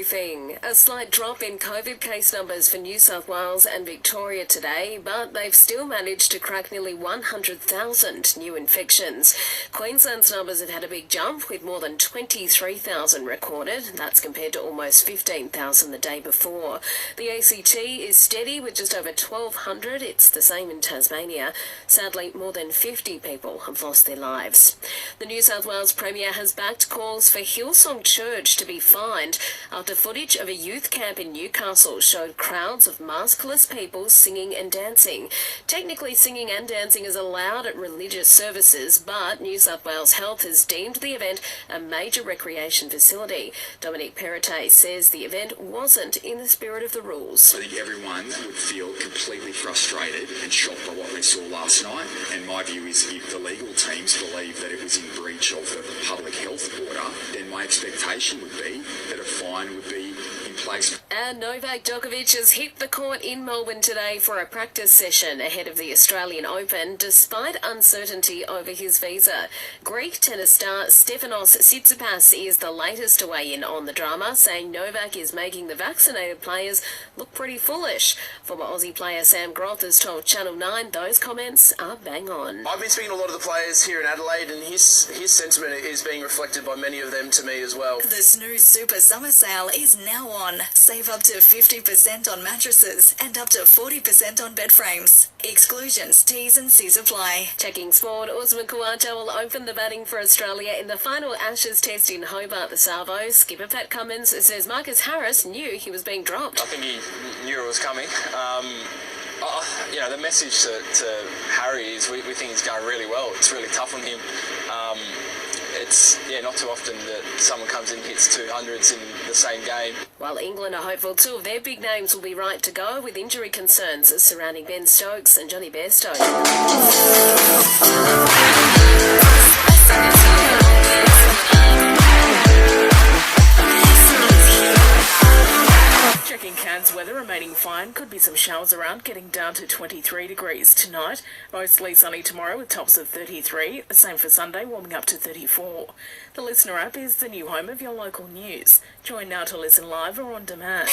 everything. A slight drop in COVID case numbers for New South Wales and Victoria today, but they've still managed to crack nearly 100,000 new infections. Queensland's numbers have had a big jump, with more than 23,000 recorded. That's compared to almost 15,000 the day before. The ACT is steady with just over 1,200. It's the same in Tasmania. Sadly, more than 50 people have lost their lives. The New South Wales Premier has backed calls for Hillsong Church to be fined after footage of a youth camp in Newcastle showed crowds of maskless people singing and dancing. Technically, singing and dancing is allowed at religious services, but New South Wales Health has deemed the event a major recreation facility. Dominic Perrottet says the event wasn't in the spirit of the rules. I think everyone would feel completely frustrated and shocked by what they saw last night, and my view is if the legal teams believe that it was in breach of the public health order, then my expectation would be that a fine would be in place. And Novak Djokovic has hit the court in Melbourne today for a practice session ahead of the Australian Open, despite uncertainty over his visa. Greek tennis star Stefanos Tsitsipas is the latest to weigh in on the drama, saying Novak is making the vaccinated players look pretty foolish. Former Aussie player Sam Groth has told Channel 9 those comments are bang on. I've been speaking to a lot of the players here in Adelaide, and his sentiment is being reflected by many of them to me as well. The Snooze Super Summer Sale is now on. Save up to 50% on mattresses and up to 40% on bed frames. Exclusions, T's and C's apply. Checking sport, Usman Khawaja will open the batting for Australia in the final Ashes test in Hobart this Arvo. Skipper Pat Cummins says Marcus Harris knew he was being dropped. I think he knew it was coming. The message to Harry is we think he's going really well. It's really tough on him. It's not too often that someone comes in and hits 200s in the same game. While England are hopeful two of their big names will be right to go, with injury concerns surrounding Ben Stokes and Johnny Bairstow. Checking Cairns weather remaining fine. Could be some showers around, getting down to 23 degrees tonight. Mostly sunny tomorrow with tops of 33. The same for Sunday, warming up to 34. The Listener app is the new home of your local news. Join now to listen live or on demand.